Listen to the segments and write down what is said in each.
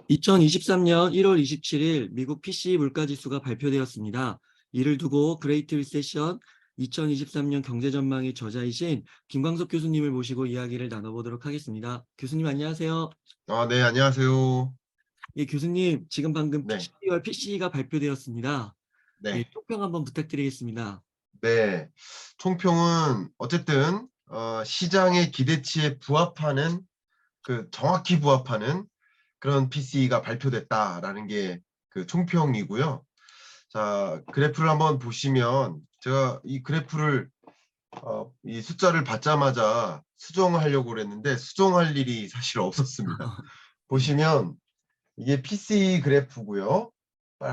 2023년 1월 27일 미국 PC 물가지수가 발표되었습니다. 이를 두고 그레이트 리세션 2023년 경제 전망의 저자이신 김광석 교수님을 모시고 이야기를 나눠보도록 하겠습니다. 교수님 안녕하세요. 네, 안녕하세요. 예, 교수님 지금 방금 네, 12월 PC가 발표되었습니다. 예, 네, 총평 한번 부탁드리겠습니다. 네. 총평은 어쨌든 시장의 기대치에 부합하는 정확히 부합하는 그런 PC가 발표됐다라는 게 그 총평이고요. 자, 그래프를 한번 보시면 제가 이 그래프를 이 숫자를 받자마자 수정하려고 그랬는데 수정할 일이 사실 없었습니다. 네. 보시면 이게 PC 그래프고요.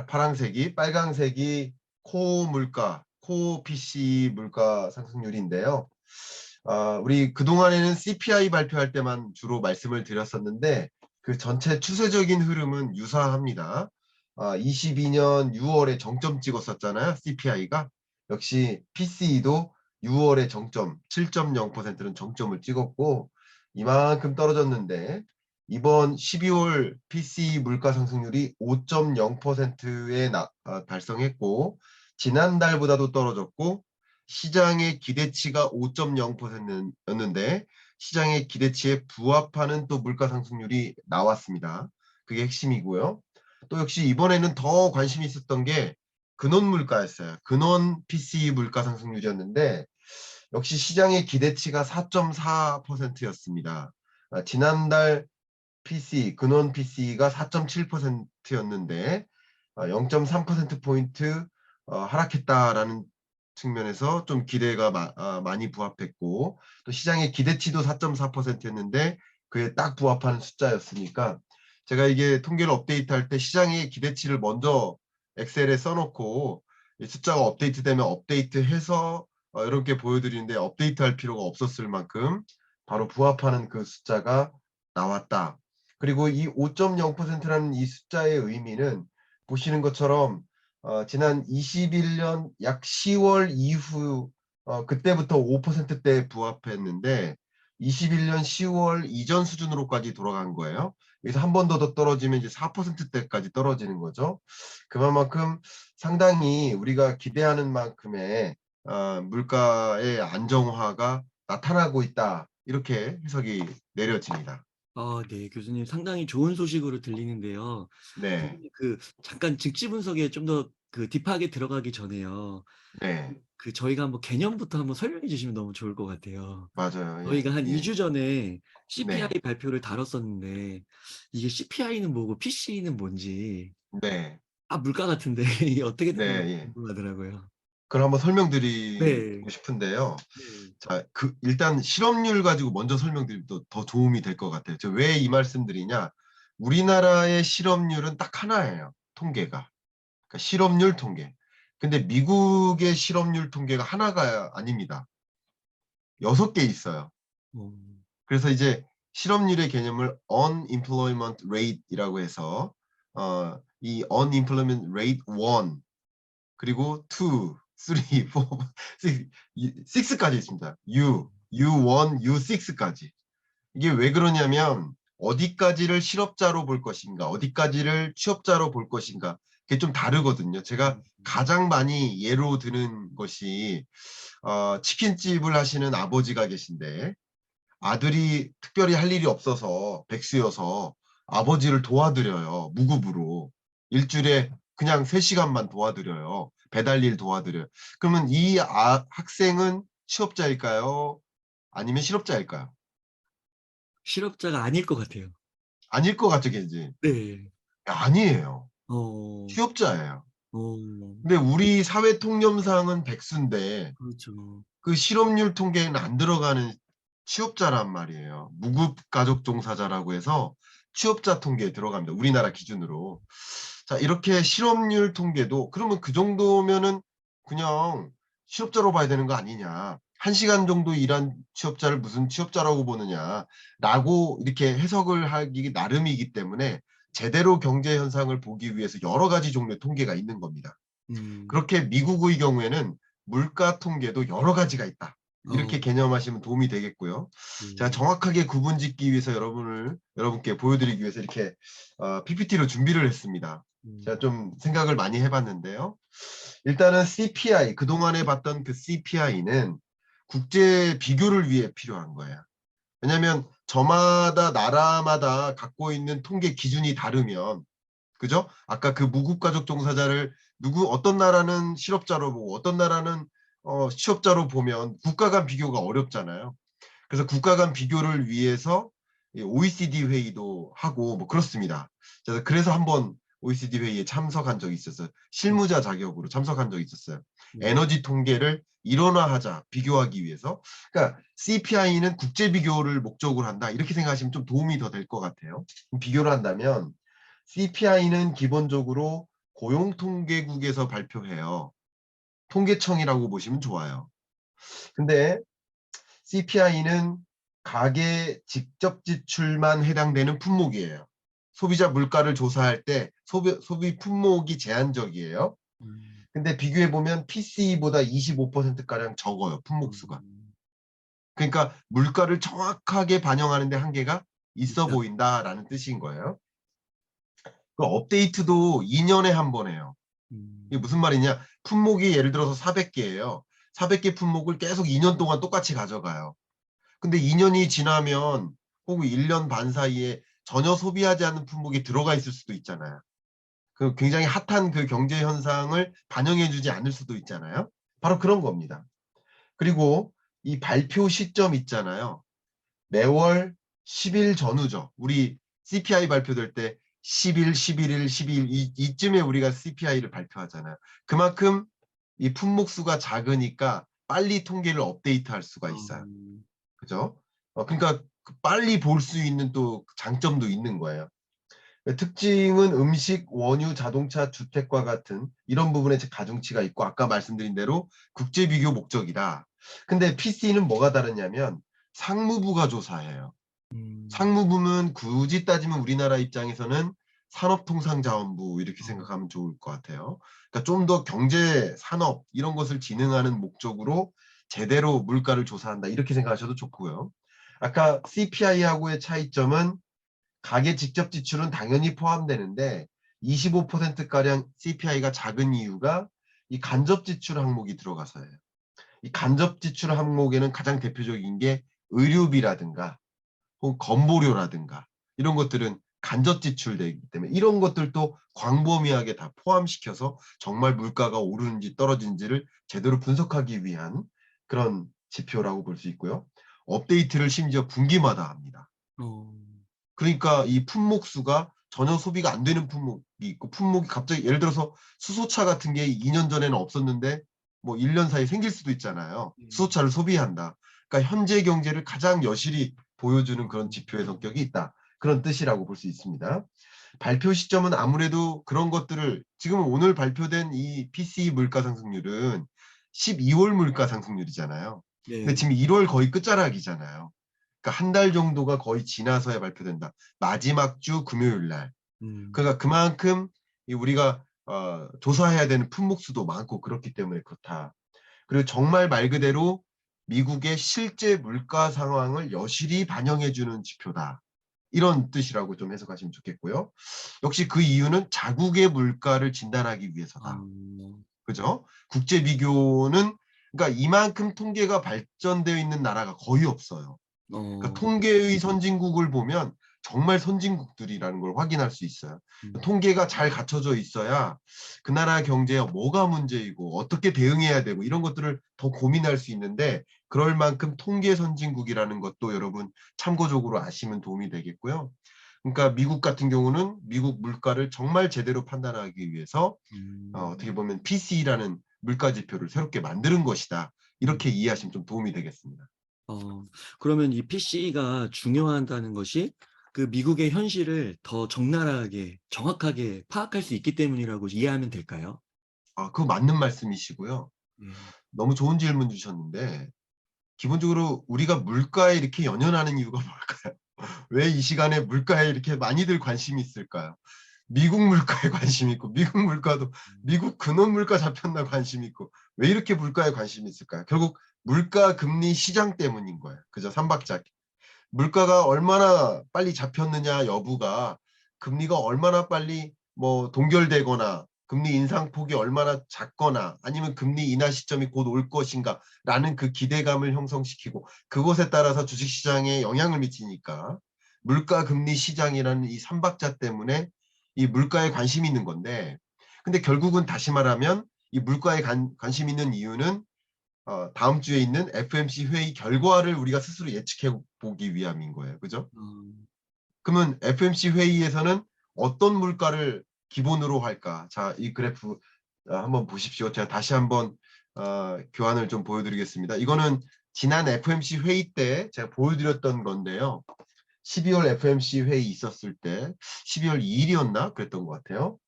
파란색이, 빨강색이 코어 물가, 코어 PC 물가 상승률인데요. 우리 그동안에는 CPI 발표할 때만 주로 말씀을 드렸었는데 그 전체 추세적인 흐름은 유사합니다. 22년 6월에 정점 찍었었잖아요. CPI가. 역시 PC도 6월에 정점, 7.0%는 정점을 찍었고 이만큼 떨어졌는데 이번 12월 PC 물가 상승률이 5.0%에 달성했고 지난달보다도 떨어졌고 시장의 기대치가 5.0%였는데 시장의 기대치에 부합하는 또 물가 상승률이 나왔습니다. 그게 핵심이고요. 또 역시 이번에는 더 관심이 있었던 게 근원 물가였어요. 근원 PC 물가 상승률이었는데 역시 시장의 기대치가 4.4%였습니다. 지난달 PC, 근원 PC가 4.7%였는데 0.3%포인트 하락했다라는 측면에서 좀 기대가 많이 부합했고 또 시장의 기대치도 4.4%였는데 그에 딱 부합하는 숫자였으니까 제가 이게 통계를 업데이트할 때 시장의 기대치를 먼저 엑셀에 써놓고 이 숫자가 업데이트되면 업데이트해서 이렇게 보여드리는데 업데이트할 필요가 없었을 만큼 바로 부합하는 그 숫자가 나왔다. 그리고 이 5.0%라는 이 숫자의 의미는 보시는 것처럼 지난 21년 약 10월 이후 그때부터 5%대에 부합했는데 21년 10월 이전 수준으로까지 돌아간 거예요. 그래서 한 번 더 떨어지면 이제 4%대까지 떨어지는 거죠. 그만큼 상당히 우리가 기대하는 만큼의 물가의 안정화가 나타나고 있다. 이렇게 해석이 내려집니다. 네, 교수님 상당히 좋은 소식으로 들리는데요. 네, 교수님 잠깐 즉시 분석에 좀 더 딥하게 들어가기 전에요. 네, 저희가 한번 개념부터 한번 설명해 주시면 너무 좋을 것 같아요. 맞아요. 예, 저희가 한 예, 2주 전에 네, CPI 발표를 다뤘었는데 이게 CPI는 뭐고 PC는 뭔지 네, 물가 같은데 이게 어떻게 네, 되는 건지 예. 궁금하더라고요. 그걸 한번 설명드리고 네. 싶은데요. 네. 자, 일단 실업률 가지고 먼저 설명드리면 더 도움이 될 것 같아요. 저 왜 이 말씀드리냐? 우리나라의 실업률은 딱 하나예요. 통계가. 그러니까 실업률 통계. 근데 미국의 실업률 통계가 하나가 아닙니다. 6개 있어요. 어, 그래서 이제 실업률의 개념을 unemployment rate이라고 해서 이 unemployment rate 1 그리고 2, 3, 4, 6까지 있습니다. U1, U6까지. 이게 왜 그러냐면 어디까지를 실업자로 볼 것인가, 어디까지를 취업자로 볼 것인가 그게 좀 다르거든요. 제가 음, 가장 많이 예로 드는 것이 치킨집을 하시는 아버지가 계신데 아들이 특별히 할 일이 없어서 백수여서 아버지를 도와드려요. 무급으로. 일주일에 그냥 3시간만 도와드려요. 배달일 도와드려요. 그러면 이 학생은 취업자일까요? 아니면 실업자일까요? 실업자가 아닐 것 같아요. 아닐 것 같죠, 겐지? 네. 아니에요. 어, 취업자예요. 어, 근데 우리 사회 통념상은 백수인데 그렇죠. 그 실업률 통계에는 안 들어가는 취업자란 말이에요. 무급 가족 종사자라고 해서 취업자 통계에 들어갑니다. 우리나라 기준으로. 자, 이렇게 실업률 통계도 그러면 그 정도면은 그냥 취업자로 봐야 되는 거 아니냐. 1시간 정도 일한 취업자를 무슨 취업자라고 보느냐라고 이렇게 해석을 하기 나름이기 때문에 제대로 경제 현상을 보기 위해서 여러 가지 종류의 통계가 있는 겁니다. 음, 그렇게 미국의 경우에는 물가 통계도 여러 가지가 있다. 이렇게 어, 개념하시면 도움이 되겠고요. 제가 음, 정확하게 구분 짓기 위해서 여러분께 보여드리기 위해서 이렇게 PPT로 준비를 했습니다. 제가 음, 좀 생각을 많이 해봤는데요. 일단은 CPI, 그동안에 봤던 그 CPI는 국제 비교를 위해 필요한 거예요. 왜냐하면 저마다 나라마다 갖고 있는 통계 기준이 다르면, 그죠? 아까 그 무국가족 종사자를 어떤 나라는 실업자로 보고 어떤 나라는 취업자로 보면 국가 간 비교가 어렵잖아요. 그래서 국가 간 비교를 위해서 이 OECD 회의도 하고 뭐 그렇습니다. 그래서 한번 OECD 회의에 참석한 적이 있었어요. 음, 실무자 자격으로 참석한 적이 있었어요. 네. 에너지 통계를 일원화하자, 비교하기 위해서. 그러니까 CPI는 국제 비교를 목적으로 한다. 이렇게 생각하시면 좀 도움이 더 될 것 같아요. 비교를 한다면 CPI는 기본적으로 고용통계국에서 발표해요. 통계청이라고 보시면 좋아요. 근데 CPI는 가계 직접 지출만 해당되는 품목이에요. 소비자 물가를 조사할 때 소비 품목이 제한적이에요. 음, 근데 비교해 보면 PCE보다 25%가량 적어요. 품목 수가. 음, 그러니까 물가를 정확하게 반영하는 데 한계가 있어 있다. 보인다라는 뜻인 거예요. 그 업데이트도 2년에 한 번 해요. 이게 음, 무슨 말이냐? 품목이 예를 들어서 400개예요. 400개 품목을 계속 2년 동안 똑같이 가져가요. 근데 2년이 지나면 혹은 1년 반 사이에 전혀 소비하지 않는 품목이 들어가 있을 수도 있잖아요. 그 굉장히 핫한 그 경제 현상을 반영해주지 않을 수도 있잖아요. 바로 그런 겁니다. 그리고 이 발표 시점 있잖아요. 매월 10일 전후죠. 우리 CPI 발표될 때 10일, 11일, 12일 이쯤에 우리가 CPI를 발표하잖아요. 그만큼 이 품목 수가 작으니까 빨리 통계를 업데이트할 수가 어, 있어요. 그죠? 그러니까 그 빨리 볼 수 있는 또 장점도 있는 거예요. 특징은 음식, 원유, 자동차, 주택과 같은 이런 부분에 가중치가 있고 아까 말씀드린 대로 국제 비교 목적이다. 근데 PC는 뭐가 다르냐면 상무부가 조사해요. 음, 상무부는 굳이 따지면 우리나라 입장에서는 산업통상자원부 이렇게 어, 생각하면 좋을 것 같아요. 그러니까 좀 더 경제, 산업 이런 것을 진흥하는 목적으로 제대로 물가를 조사한다 이렇게 생각하셔도 좋고요. 아까 CPI하고의 차이점은 가계 직접 지출은 당연히 포함되는데 25%가량 CPI가 작은 이유가 이 간접 지출 항목이 들어가서예요. 이 간접 지출 항목에는 가장 대표적인 게 의료비라든가 혹은 건보료라든가 이런 것들은 간접 지출되기 때문에 이런 것들도 광범위하게 다 포함시켜서 정말 물가가 오르는지 떨어지는지를 제대로 분석하기 위한 그런 지표라고 볼 수 있고요. 업데이트를 심지어 분기마다 합니다. 어, 그러니까 이 품목 수가 전혀 소비가 안 되는 품목이 있고 품목이 갑자기 예를 들어서 수소차 같은 게 2년 전에는 없었는데 뭐 1년 사이에 생길 수도 있잖아요. 음, 수소차를 소비한다. 그러니까 현재 경제를 가장 여실히 보여주는 그런 어, 지표의 성격이 있다. 그런 뜻이라고 볼 수 있습니다. 발표 시점은 아무래도 그런 것들을 지금 오늘 발표된 이 PCE 물가 상승률은 12월 물가 상승률이잖아요. 근데 네, 지금 1월 거의 끝자락이잖아요. 그러니까 한 달 정도가 거의 지나서야 발표된다. 마지막 주 금요일 날. 음, 그러니까 그만큼 우리가 조사해야 되는 품목 수도 많고 그렇기 때문에 그렇다. 그리고 정말 말 그대로 미국의 실제 물가 상황을 여실히 반영해주는 지표다. 이런 뜻이라고 좀 해석하시면 좋겠고요. 역시 그 이유는 자국의 물가를 진단하기 위해서다. 어, 그죠? 국제 비교는 그러니까 이만큼 통계가 발전되어 있는 나라가 거의 없어요. 그러니까 어, 통계의 선진국을 보면 정말 선진국들이라는 걸 확인할 수 있어요. 음, 통계가 잘 갖춰져 있어야 그 나라 경제에 뭐가 문제이고 어떻게 대응해야 되고 이런 것들을 더 고민할 수 있는데 그럴 만큼 통계 선진국이라는 것도 여러분 참고적으로 아시면 도움이 되겠고요. 그러니까 미국 같은 경우는 미국 물가를 정말 제대로 판단하기 위해서 어떻게 음, 보면 PC라는 물가 지표를 새롭게 만드는 것이다. 이렇게 음. 이해하시면 좀 도움이 되겠습니다. 어, 그러면 이 PC가 중요하다는 것이 그 미국의 현실을 더 적나라하게, 정확하게 파악할 수 있기 때문이라고 이해하면 될까요? 그거 맞는 말씀이시고요. 예. 너무 좋은 질문 주셨는데, 기본적으로 우리가 물가에 이렇게 연연하는 이유가 뭘까요? 왜 이 시간에 물가에 이렇게 많이들 관심이 있을까요? 미국 물가에 관심 있고 미국 물가도 미국 근원 물가 잡혔나 관심 있고 왜 이렇게 물가에 관심이 있을까요? 결국 물가 금리 시장 때문인 거예요. 그죠? 삼박자. 물가가 얼마나 빨리 잡혔느냐 여부가 금리가 얼마나 빨리 뭐 동결되거나 금리 인상폭이 얼마나 작거나 아니면 금리 인하 시점이 곧 올 것인가라는 그 기대감을 형성시키고 그것에 따라서 주식시장에 영향을 미치니까 물가 금리 시장이라는 이 삼박자 때문에 이 물가에 관심이 있는 건데 근데 결국은 다시 말하면 이 물가에 관심 있는 이유는 다음 주에 있는 FMC 회의 결과를 우리가 스스로 예측해 보기 위함인 거예요. 그죠? 그러면 FMC 회의에서는 어떤 물가를 기본으로 할까? 자, 이 그래프 한번 보십시오. 제가 다시 한번 교환을 좀 보여드리겠습니다. 이거는 지난 FMC 회의 때 제가 보여드렸던 건데요. 12월 FMC 회의 있었을 때 12월 2일이었나? 그랬던 것 같아요.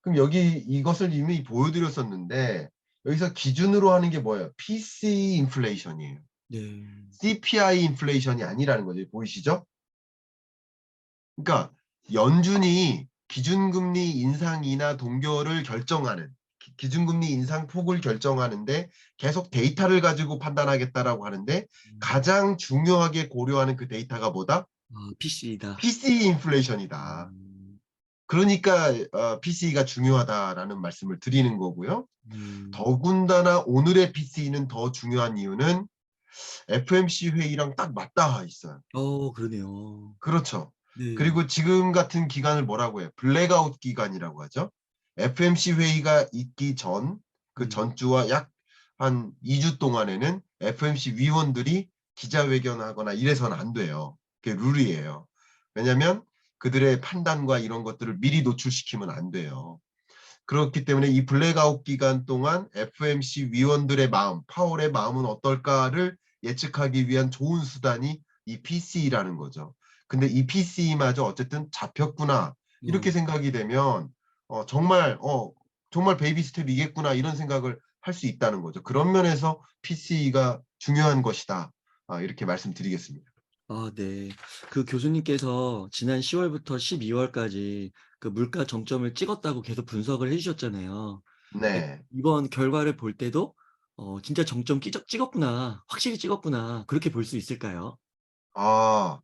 그럼 여기 이것을 이미 보여드렸었는데 여기서 기준으로 하는 게 뭐예요? PC 인플레이션이에요. 네. CPI 인플레이션이 아니라는 거죠. 보이시죠? 그러니까 연준이 기준금리 인상이나 동결을 결정하는 기준금리 인상폭을 결정하는데 계속 데이터를 가지고 판단하겠다라고 하는데 가장 중요하게 고려하는 그 데이터가 뭐다? PC이다. PC 인플레이션이다. 그러니까 PC가 중요하다라는 말씀을 드리는 거고요. 더군다나 오늘의 PC는 더 중요한 이유는 FMC 회의랑 딱 맞닿아 있어요. 그러네요. 그렇죠. 네. 그리고 지금 같은 기간을 뭐라고 해요? 블랙아웃 기간이라고 하죠. FMC 회의가 있기 전, 그 음. 전주와 약 한 2주 동안에는 FMC 위원들이 기자회견하거나 이래서는 안 돼요. 그게 룰이에요. 왜냐하면 그들의 판단과 이런 것들을 미리 노출시키면 안 돼요. 그렇기 때문에 이 블랙아웃 기간 동안 FMC 위원들의 마음, 파월의 마음은 어떨까를 예측하기 위한 좋은 수단이 이 PC라는 거죠. 근데 이 PC마저 어쨌든 잡혔구나 이렇게 생각이 되면 정말 베이비 스텝이겠구나 이런 생각을 할 수 있다는 거죠. 그런 면에서 PC가 중요한 것이다. 이렇게 말씀드리겠습니다. 네. 그 교수님께서 지난 10월부터 12월까지 그 물가 정점을 찍었다고 계속 분석을 해 주셨잖아요. 근데 네. 이번 결과를 볼 때도 진짜 정점 찍었구나. 확실히 찍었구나. 그렇게 볼 수 있을까요? 아,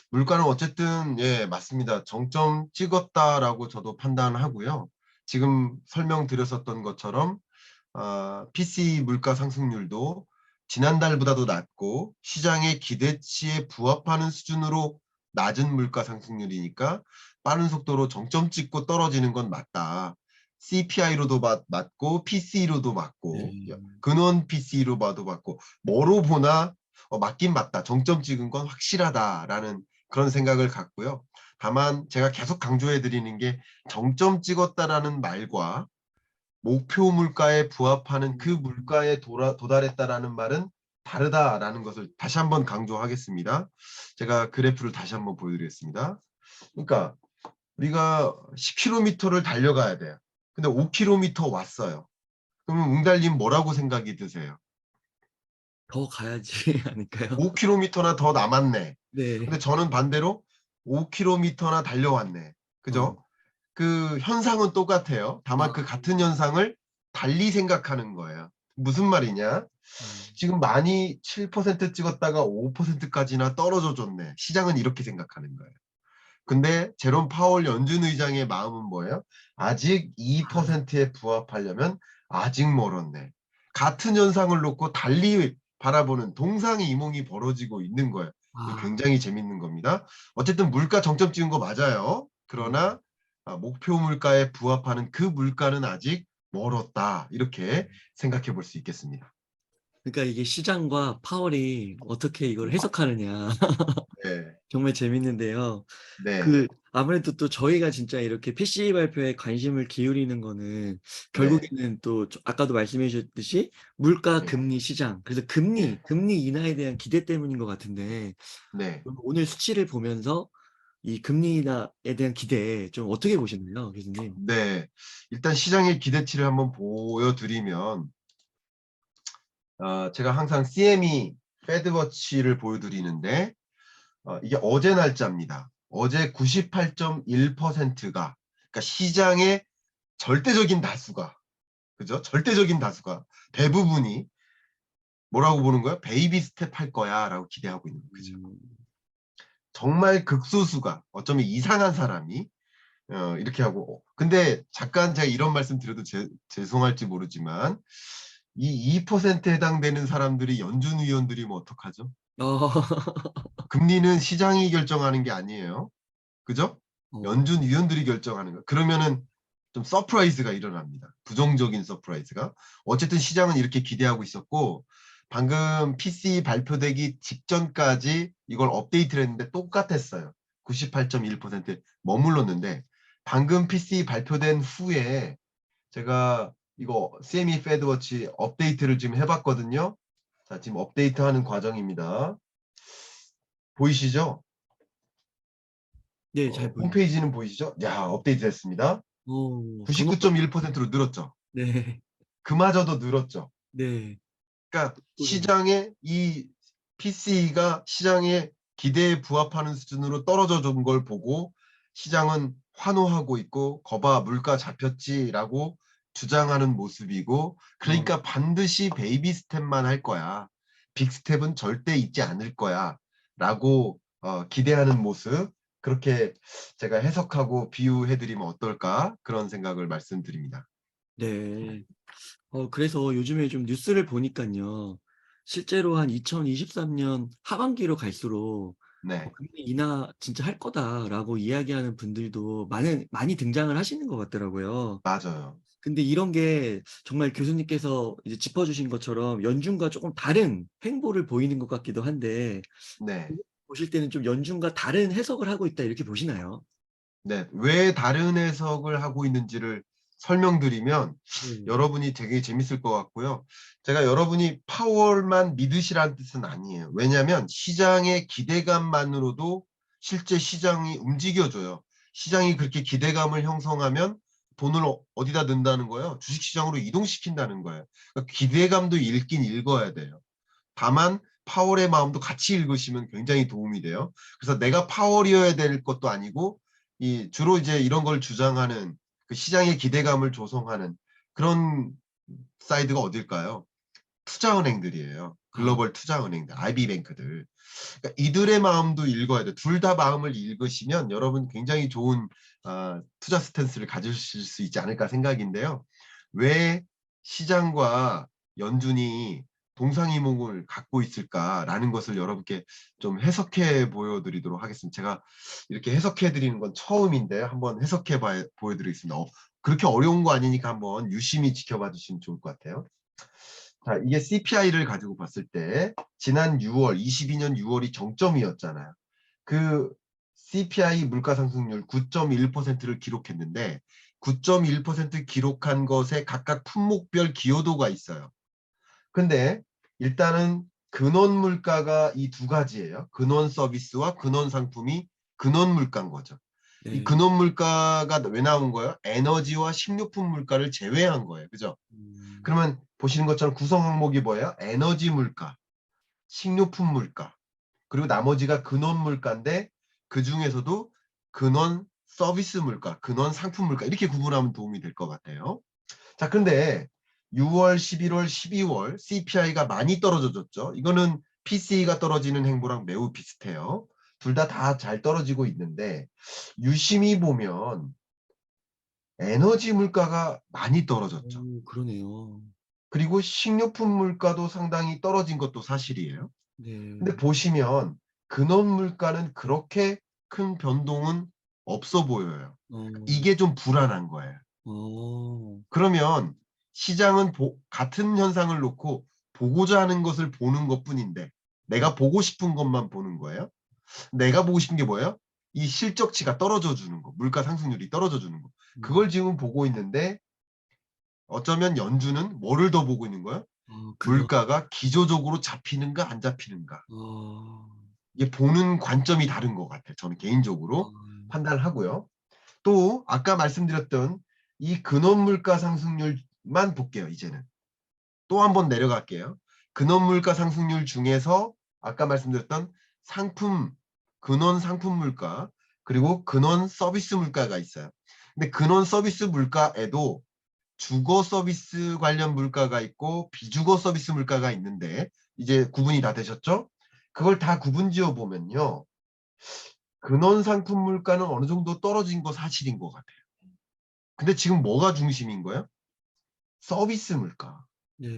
물가는 어쨌든 예, 맞습니다. 정점 찍었다라고 저도 판단하고요. 지금 설명드렸었던 것처럼 PC 물가 상승률도 지난달보다도 낮고 시장의 기대치에 부합하는 수준으로 낮은 물가 상승률이니까 빠른 속도로 정점 찍고 떨어지는 건 맞다. CPI로도 맞고 PC로도 맞고 네. 근원 PC로 봐도 맞고 뭐로 보나 맞긴 맞다. 정점 찍은 건 확실하다라는 그런 생각을 갖고요. 다만 제가 계속 강조해 드리는 게 정점 찍었다라는 말과 목표 물가에 부합하는 그 물가에 도달했다라는 말은 다르다라는 것을 다시 한번 강조하겠습니다. 제가 그래프를 다시 한번 보여드리겠습니다. 그러니까 우리가 10km를 달려가야 돼요. 근데 5km 왔어요. 그러면 웅달님 뭐라고 생각이 드세요? 더 가야지 않을까요? 5km나 더 남았네. 네. 근데 저는 반대로 5km나 달려왔네. 어. 그죠? 그 현상은 똑같아요. 다만 그 아. 같은 현상을 달리 생각하는 거예요. 무슨 말이냐? 음. 지금 많이 7% 찍었다가 5%까지나 떨어져 줬네. 시장은 이렇게 생각하는 거예요. 근데 제롬 파월 연준 의장의 마음은 뭐예요? 아직 2%에 부합하려면 아직 멀었네. 같은 현상을 놓고 달리 바라보는 동상이몽이 벌어지고 있는 거예요. 이게 아. 굉장히 재밌는 겁니다. 어쨌든 물가 정점 찍은 거 맞아요. 음. 그러나 목표 물가에 부합하는 그 물가는 아직 멀었다. 이렇게 생각해 볼 수 있겠습니다. 그러니까 이게 시장과 파월이 어떻게 이걸 해석하느냐. 네, 정말 재밌는데요. 네, 아무래도 또 저희가 진짜 이렇게 PCE 발표에 관심을 기울이는 거는 네, 결국에는 또 아까도 말씀해 주셨듯이 물가, 네, 금리, 시장 그래서 네, 금리 인하에 대한 기대 때문인 것 같은데 네. 그럼 오늘 수치를 보면서 이 금리 인하에 대한 기대 좀 어떻게 보시나요, 교수님? 네. 일단 시장의 기대치를 한번 보여드리면 제가 항상 CME 패드워치를 보여드리는데 이게 어제 날짜입니다. 어제 98.1%가 그러니까 시장의 절대적인 다수가, 그죠? 절대적인 다수가 대부분이 뭐라고 보는 거야? 베이비 스텝 할 거야라고 기대하고 있는 거죠. 음, 정말 극소수가 어쩌면 이상한 사람이 이렇게 하고 근데 잠깐 제가 이런 말씀 드려도 죄송할지 모르지만 이 2%에 해당되는 사람들이 연준 위원들이면 어떡하죠? 어, 금리는 시장이 결정하는 게 아니에요. 그죠? 어, 연준 위원들이 결정하는 거. 그러면은 좀 서프라이즈가 일어납니다. 부정적인 서프라이즈가. 어쨌든 시장은 이렇게 기대하고 있었고 방금 PC 발표되기 직전까지 이걸 업데이트를 했는데 똑같았어요. 98.1% 머물렀는데 방금 PC 발표된 후에 제가 이거 CME 페드워치 업데이트를 지금 해봤거든요. 자, 지금 업데이트하는 과정입니다. 보이시죠? 네, 잘 보입니다. 홈페이지는 보이시죠? 야, 업데이트 됐습니다. 정확하게, 99.1%로 늘었죠. 네, 그마저도 늘었죠. 네, 그러니까 그러네요. 시장의 이 PC가 시장의 기대에 부합하는 수준으로 떨어져 준 걸 보고 시장은 환호하고 있고 거봐 물가 잡혔지라고 주장하는 모습이고 어, 그러니까 반드시 베이비 스텝만 할 거야. 빅 스텝은 절대 있지 않을 거야. 라고 기대하는 모습 그렇게 제가 해석하고 비유해드리면 어떨까 그런 생각을 말씀드립니다. 네. 그래서 요즘에 좀 뉴스를 보니까요. 실제로 한 2023년 하반기로 갈수록 네, 금리 인하 진짜 할 거다라고 이야기하는 분들도 많이 등장을 하시는 것 같더라고요. 맞아요. 근데 이런 게 정말 교수님께서 이제 짚어주신 것처럼 연준과 조금 다른 행보를 보이는 것 같기도 한데, 네. 보실 때는 좀 연준과 다른 해석을 하고 있다 이렇게 보시나요? 네, 왜 다른 해석을 하고 있는지를 설명드리면 네. 여러분이 되게 재밌을 것 같고요. 제가 여러분이 파월만 믿으시라는 뜻은 아니에요. 왜냐하면 시장의 기대감만으로도 실제 시장이 움직여줘요. 시장이 그렇게 기대감을 형성하면 돈을 어디다 넣는다는 거예요? 주식시장으로 이동시킨다는 거예요. 그러니까 기대감도 읽긴 읽어야 돼요. 다만 파월의 마음도 같이 읽으시면 굉장히 도움이 돼요. 그래서 내가 파월이어야 될 것도 아니고 이 주로 이제 이런 걸 주장하는 그 시장의 기대감을 조성하는 그런 사이드가 어딜까요? 투자은행들이에요. 아, 글로벌 투자은행들, IB뱅크들. 그러니까 이들의 마음도 읽어야 돼. 둘 다 마음을 읽으시면 여러분 굉장히 좋은 투자 스탠스를 가지실 수 있지 않을까 생각인데요. 왜 시장과 연준이 동상이몽을 갖고 있을까라는 것을 여러분께 좀 해석해 보여드리도록 하겠습니다. 제가 이렇게 해석해 드리는 건 처음인데 한번 해석해 보여드리겠습니다. 그렇게 어려운 거 아니니까 한번 유심히 지켜봐 주시면 좋을 것 같아요. 자, 이게 CPI를 가지고 봤을 때 지난 6월, 22년 6월이 정점이었잖아요. 그 CPI 물가상승률 9.1%를 기록했는데 9.1% 기록한 것에 각각 품목별 기여도가 있어요. 근데 일단은 근원 물가가 이 두 가지예요. 근원 서비스와 근원 상품이 근원 물가인 거죠. 이 네. 근원 물가가 왜 나온 거예요? 에너지와 식료품 물가를 제외한 거예요. 그죠? 음, 그러면 보시는 것처럼 구성 항목이 뭐예요? 에너지 물가, 식료품 물가, 그리고 나머지가 근원 물가인데 그 중에서도 근원 서비스 물가, 근원 상품 물가 이렇게 구분하면 도움이 될 것 같아요. 자, 근데 6월, 11월, 12월 CPI가 많이 떨어졌죠. 이거는 PCE가 떨어지는 행보랑 매우 비슷해요. 둘 다 잘 떨어지고 있는데 유심히 보면 에너지 물가가 많이 떨어졌죠. 그러네요. 그리고 식료품 물가도 상당히 떨어진 것도 사실이에요. 근데 네. 보시면 근원 물가는 그렇게 큰 변동은 없어 보여요. 어, 이게 좀 불안한 거예요. 어, 그러면 시장은 같은 현상을 놓고 보고자 하는 것을 보는 것뿐인데 내가 보고 싶은 것만 보는 거예요. 내가 보고 싶은 게 뭐예요? 이 실적치가 떨어져 주는 거, 물가 상승률이 떨어져 주는 거. 그걸 음, 지금 보고 있는데 어쩌면 연준은 뭐를 더 보고 있는 거예요? 그는, 물가가 기조적으로 잡히는가 안 잡히는가. 어, 이게 보는 관점이 다른 것 같아요. 저는 개인적으로 어, 판단을 하고요. 또 아까 말씀드렸던 이 근원 물가 상승률만 볼게요. 이제는 또 한 번 내려갈게요. 근원 물가 상승률 중에서 아까 말씀드렸던 상품 근원 상품 물가 그리고 근원 서비스 물가가 있어요. 근데 근원 서비스 물가에도 주거 서비스 관련 물가가 있고 비주거 서비스 물가가 있는데 이제 구분이 다 되셨죠? 그걸 다 구분지어 보면요. 근원 상품 물가는 어느 정도 떨어진 거 사실인 것 같아요. 근데 지금 뭐가 중심인 거예요? 서비스 물가. 네.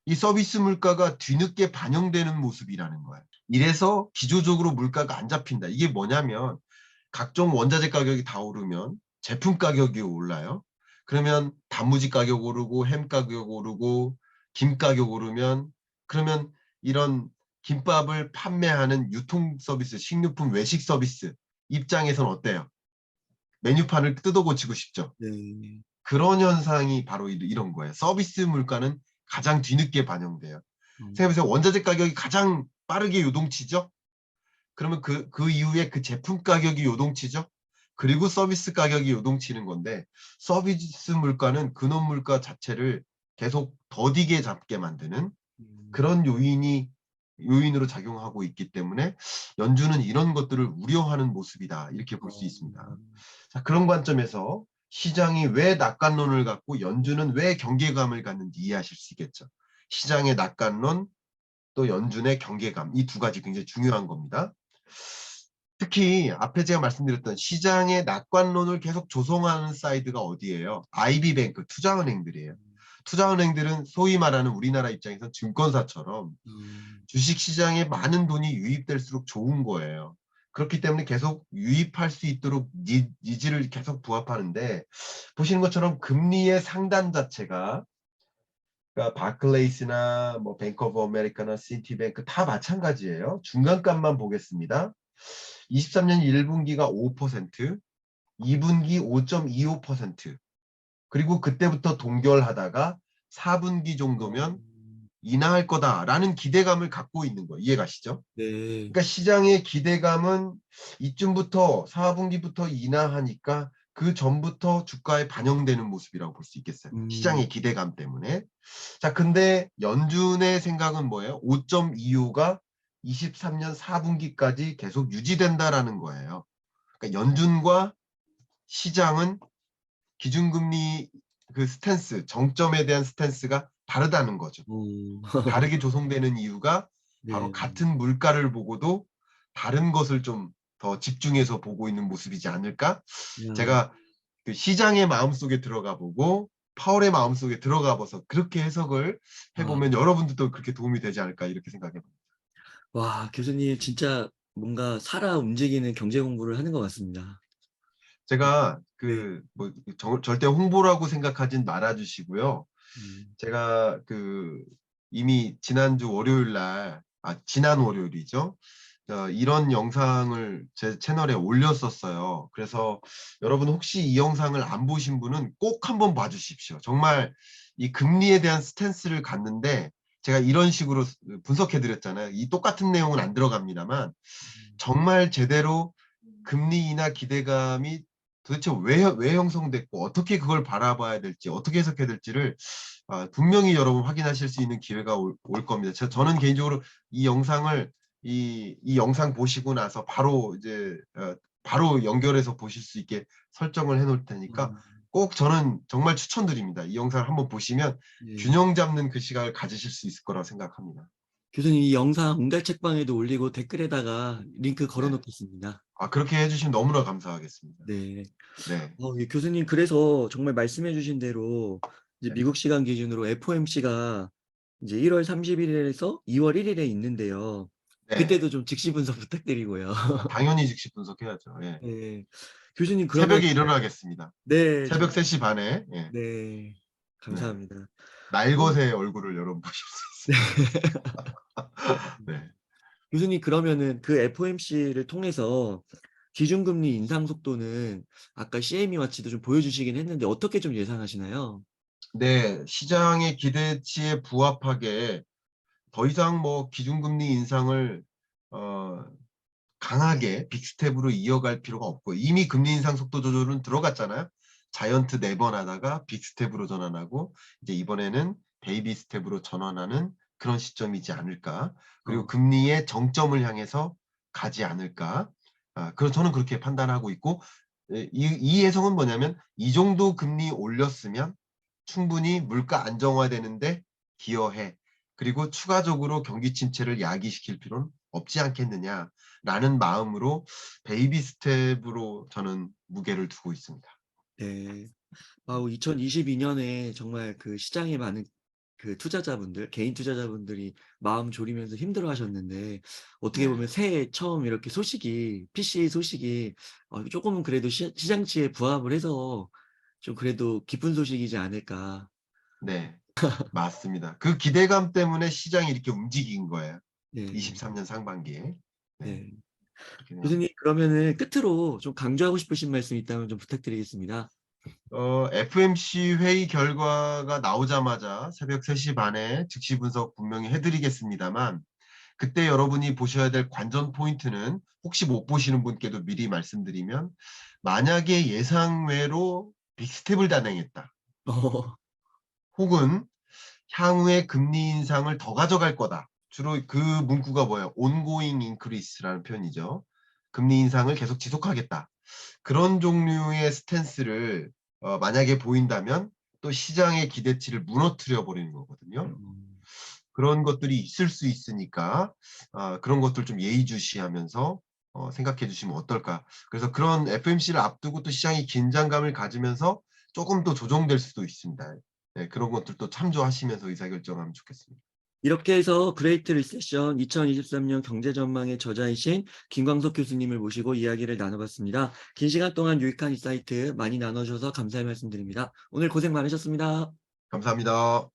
이 서비스 물가가 뒤늦게 반영되는 모습이라는 거예요. 이래서 기조적으로 물가가 안 잡힌다. 이게 뭐냐면 각종 원자재 가격이 다 오르면 제품 가격이 올라요. 그러면 단무지 가격 오르고 햄 가격 오르고 김 가격 오르면 그러면 이런 김밥을 판매하는 유통 서비스, 식료품 외식 서비스 입장에선 어때요? 메뉴판을 뜯어 고치고 싶죠. 네. 그런 현상이 바로 이런 거예요. 서비스 물가는 가장 뒤늦게 반영돼요. 음. 생각해보세요. 원자재 가격이 가장 빠르게 요동치죠. 그러면 그 이후에 그 제품 가격이 요동치죠. 그리고 서비스 가격이 요동치는 건데 서비스 물가는 근원 물가 자체를 계속 더디게 잡게 만드는 음. 그런 요인으로 작용하고 있기 때문에 연준은 이런 것들을 우려하는 모습이다. 이렇게 볼 수 있습니다. 자, 그런 관점에서 시장이 왜 낙관론을 갖고 연준은 왜 경계감을 갖는지 이해하실 수 있겠죠. 시장의 낙관론 또 연준의 경계감 이 두 가지 굉장히 중요한 겁니다. 특히 앞에 제가 말씀드렸던 시장의 낙관론을 계속 조성하는 사이드가 어디예요? IB뱅크 투자은행들이에요. 투자은행들은 소위 말하는 우리나라 입장에서 증권사처럼 주식시장에 많은 돈이 유입될수록 좋은 거예요. 그렇기 때문에 계속 유입할 수 있도록 니즈를 계속 부합하는데 보시는 것처럼 금리의 상단 자체가 그러니까 바클레이스나 뭐 뱅크 오브 아메리카나 시티뱅크 다 마찬가지예요. 중간값만 보겠습니다. 23년 1분기가 5%, 2분기 5.25%, 그리고 그때부터 동결하다가 4분기 정도면 인하할 거다라는 기대감을 갖고 있는 거예요. 이해가시죠? 네. 그러니까 시장의 기대감은 이쯤부터 4분기부터 인하하니까 그 전부터 주가에 반영되는 모습이라고 볼 수 있겠어요. 음. 시장의 기대감 때문에. 자, 근데 연준의 생각은 뭐예요? 5.25가 23년 4분기까지 계속 유지된다라는 거예요. 그러니까 연준과 시장은 기준금리 그 스탠스, 정점에 대한 스탠스가 다르다는 거죠. 음. 다르게 조성되는 이유가 바로 네. 같은 물가를 보고도 다른 것을 좀 더 집중해서 보고 있는 모습이지 않을까? 야. 제가 그 시장의 마음속에 들어가 보고 파월의 마음속에 들어가 봐서 그렇게 해석을 아. 해보면 여러분들도 그렇게 도움이 되지 않을까 이렇게 생각해 봅니다. 와, 교수님 진짜 뭔가 살아 움직이는 경제 공부를 하는 것 같습니다. 제가 네. 그 뭐 절대 홍보라고 생각하진 말아 주시고요. 음. 제가 이미 지난주 월요일 날, 지난 월요일이죠. 이런 영상을 제 채널에 올렸었어요. 그래서 여러분 혹시 이 영상을 안 보신 분은 꼭 한번 봐주십시오. 정말 이 금리에 대한 스탠스를 갖는데 제가 이런 식으로 분석해 드렸잖아요. 이 똑같은 내용은 안 들어갑니다만 정말 제대로 금리 인하 기대감이 도대체 왜 형성됐고 어떻게 그걸 바라봐야 될지 어떻게 해석해야 될지를 분명히 여러분 확인하실 수 있는 기회가 올 겁니다. 저는 개인적으로 이 영상을 이 영상 보시고 나서 바로 이제 바로 연결해서 보실 수 있게 설정을 해 놓을 테니까 음. 꼭 저는 정말 추천드립니다. 이 영상을 한번 보시면 네. 균형 잡는 그 시각을 가지실 수 있을 거라고 생각합니다. 교수님 이 영상 옹달 책방에도 올리고 댓글에다가 링크 걸어 네. 놓겠습니다. 그렇게 해주시면 너무나 감사하겠습니다. 네. 네. 예, 교수님 그래서 정말 말씀해 주신 대로 이제 네. 미국 시간 기준으로 FOMC가 이제 1월 30일 일에서 2월 1 일에 있는데요. 네. 그때도 좀 즉시 분석 부탁드리고요. 당연히 즉시 분석해야죠. 예. 네. 교수님 그러면 새벽에 일어나겠습니다. 네. 새벽 3시 반에. 예. 네. 네. 감사합니다. 그 날것의 얼굴을 여러분 보실 수 네. 있습니다. 네. 교수님 그러면은 그 FOMC를 통해서 기준금리 인상 속도는 아까 CME 와치도 좀 보여주시긴 했는데 어떻게 좀 예상하시나요? 네, 시장의 기대치에 부합하게 더 이상 뭐 기준금리 인상을 어, 강하게 빅스텝으로 이어갈 필요가 없고 이미 금리 인상 속도 조절은 들어갔잖아요. 자이언트 4번 하다가 빅스텝으로 전환하고 이제 이번에는 베이비 스텝으로 전환하는 그런 시점이지 않을까. 그리고 어. 금리의 정점을 향해서 가지 않을까. 그래서 저는 그렇게 판단하고 있고 이 해석은 뭐냐면 이 정도 금리 올렸으면 충분히 물가 안정화되는데 기여해. 그리고 추가적으로 경기 침체를 야기시킬 필요는 없지 않겠느냐라는 마음으로 베이비 스텝으로 저는 무게를 두고 있습니다. 네. 2022년에 정말 그 시장에 많은 그 투자자분들, 개인 투자자분들이 마음 졸이면서 힘들어하셨는데 어떻게 네. 보면 새해 처음 이렇게 소식이 PC 소식이 조금은 그래도 시장치에 부합을 해서 좀 그래도 기쁜 소식이지 않을까. 네. 맞습니다. 그 기대감 때문에 시장이 이렇게 움직인 거예요. 네. 23년 상반기에. 네. 네. 그렇게 생각합니다. 교수님 그러면은 끝으로 좀 강조하고 싶으신 말씀 있다면 좀 부탁드리겠습니다. FMC 회의 결과가 나오자마자 새벽 3시 반에 즉시 분석 분명히 해드리겠습니다만 그때 여러분이 보셔야 될 관전 포인트는 혹시 못 보시는 분께도 미리 말씀드리면 만약에 예상외로 빅스텝을 단행했다. 어. 혹은 향후에 금리 인상을 더 가져갈 거다. 주로 그 문구가 뭐예요? ongoing increase라는 표현이죠. 금리 인상을 계속 지속하겠다. 그런 종류의 스탠스를 만약에 보인다면 또 시장의 기대치를 무너뜨려 버리는 거거든요. 그런 것들이 있을 수 있으니까 그런 것들 좀 예의주시하면서 생각해 주시면 어떨까. 그래서 그런 FMC를 앞두고 또 시장이 긴장감을 가지면서 조금 더 조정될 수도 있습니다. 네, 그런 것들도 참조하시면서 의사결정하면 좋겠습니다. 이렇게 해서 그레이트 리세션 2023년 경제 전망의 저자이신 김광석 교수님을 모시고 이야기를 나눠봤습니다. 긴 시간 동안 유익한 인사이트 많이 나눠주셔서 감사의 말씀드립니다. 오늘 고생 많으셨습니다. 감사합니다.